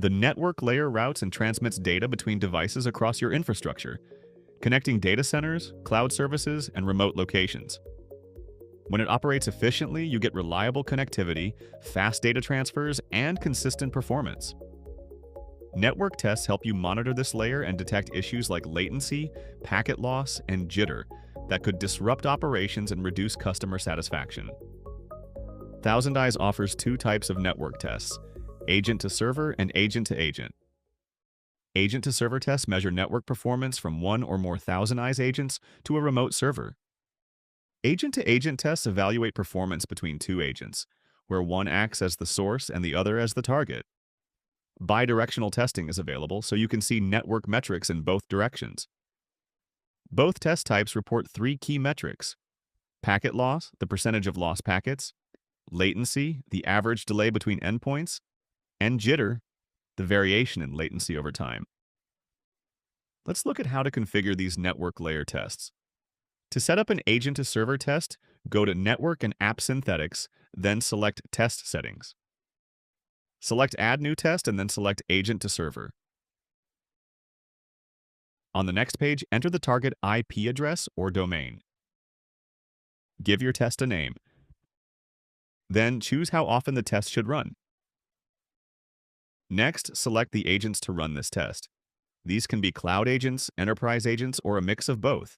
The network layer routes and transmits data between devices across your infrastructure, connecting data centers, cloud services, and remote locations. When it operates efficiently, you get reliable connectivity, fast data transfers, and consistent performance. Network tests help you monitor this layer and detect issues like latency, packet loss, and jitter that could disrupt operations and reduce customer satisfaction. ThousandEyes offers two types of network tests: agent-to-server and agent-to-agent. Agent-to-server tests measure network performance from one or more ThousandEyes agents to a remote server. Agent-to-agent tests evaluate performance between two agents, where one acts as the source and the other as the target. Bidirectional testing is available, so you can see network metrics in both directions. Both test types report three key metrics: packet loss, the percentage of lost packets; latency, the average delay between endpoints; and jitter, the variation in latency over time. Let's look at how to configure these network layer tests. To set up an agent-to-server test, go to Network and App Synthetics, then select Test Settings. Select Add New Test and then select Agent to Server. On the next page, enter the target IP address or domain. Give your test a name. Then choose how often the test should run. Next, select the agents to run this test. These can be cloud agents, enterprise agents, or a mix of both.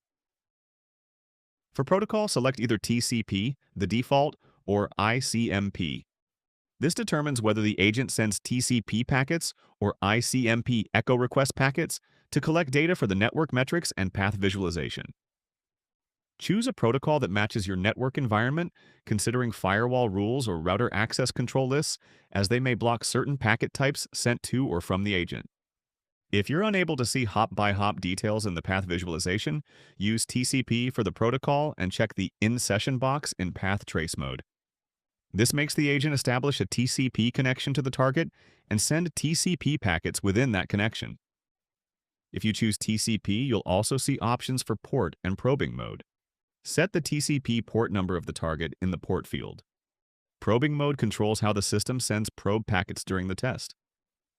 For protocol, select either TCP, the default, or ICMP. This determines whether the agent sends TCP packets or ICMP echo request packets to collect data for the network metrics and path visualization. Choose a protocol that matches your network environment, considering firewall rules or router access control lists, as they may block certain packet types sent to or from the agent. If you're unable to see hop-by-hop details in the path visualization, use TCP for the protocol and check the In-Session box in Path Trace mode. This makes the agent establish a TCP connection to the target and send TCP packets within that connection. If you choose TCP, you'll also see options for port and probing mode. Set the TCP port number of the target in the port field. Probing mode controls how the system sends probe packets during the test.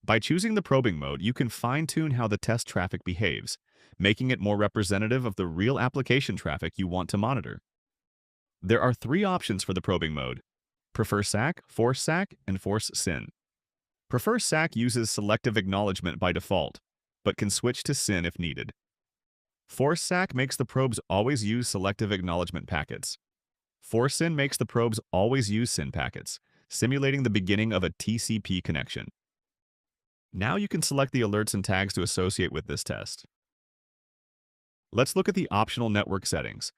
By choosing the probing mode, you can fine-tune how the test traffic behaves, making it more representative of the real application traffic you want to monitor. There are three options for the probing mode: Prefer SAC, Force SAC, and Force SYN. Prefer SAC uses selective acknowledgement by default, but can switch to SYN if needed. Force SAC makes the probes always use selective acknowledgement packets. Force SYN makes the probes always use SYN packets, simulating the beginning of a TCP connection. Now you can select the alerts and tags to associate with this test. Let's look at the optional network settings.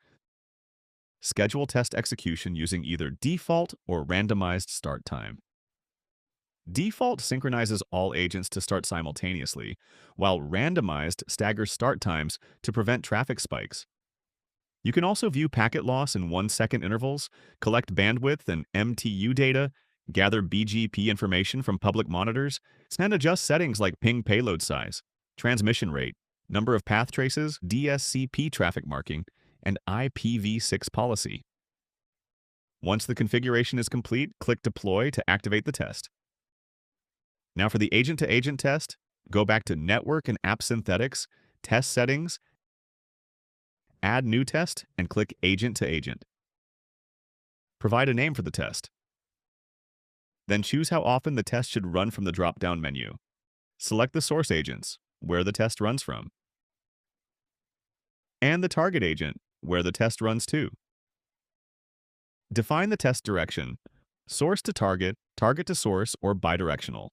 Schedule test execution using either default or randomized start time. Default synchronizes all agents to start simultaneously, while randomized staggers start times to prevent traffic spikes. You can also view packet loss in 1-second intervals, collect bandwidth and MTU data, gather BGP information from public monitors, and adjust settings like ping payload size, transmission rate, number of path traces, DSCP traffic marking, and IPv6 policy. Once the configuration is complete, click Deploy to activate the test. Now for the agent-to-agent test, go back to Network and App Synthetics, Test Settings, Add New Test, and click Agent-to-Agent. Provide a name for the test. Then choose how often the test should run from the drop-down menu. Select the source agents, where the test runs from, and the target agent, where the test runs to. Define the test direction: source to target, target to source, or bidirectional.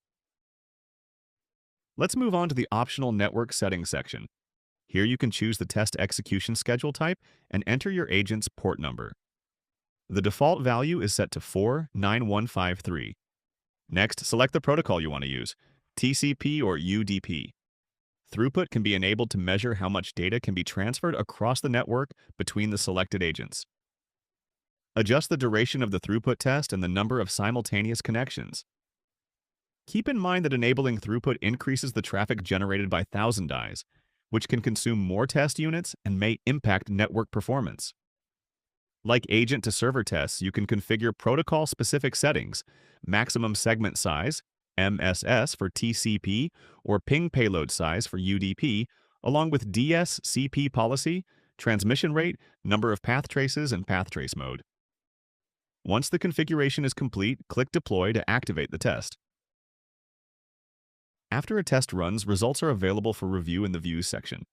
Let's move on to the optional network settings section. Here you can choose the test execution schedule type and enter your agent's port number. The default value is set to 49153. Next, select the protocol you want to use, TCP or UDP. Throughput can be enabled to measure how much data can be transferred across the network between the selected agents. Adjust the duration of the throughput test and the number of simultaneous connections. Keep in mind that enabling throughput increases the traffic generated by ThousandEyes, which can consume more test units and may impact network performance. Like agent-to-server tests, you can configure protocol-specific settings, maximum segment size, MSS for TCP, or ping payload size for UDP, along with DSCP policy, transmission rate, number of path traces, and path trace mode. Once the configuration is complete, click Deploy to activate the test. After a test runs, results are available for review in the Views section.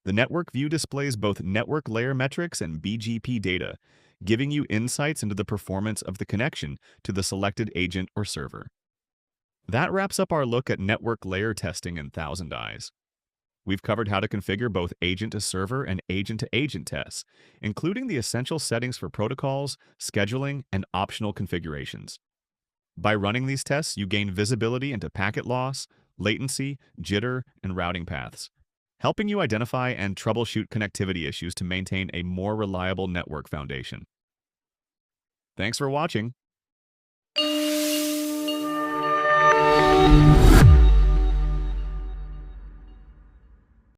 The network view displays both network layer metrics and BGP data, giving you insights into the performance of the connection to the selected agent or server. That wraps up our look at network layer testing in ThousandEyes. We've covered how to configure both agent-to-server and agent-to-agent tests, including the essential settings for protocols, scheduling, and optional configurations. By running these tests, you gain visibility into packet loss, latency, jitter, and routing paths, helping you identify and troubleshoot connectivity issues to maintain a more reliable network foundation. Thanks for watching.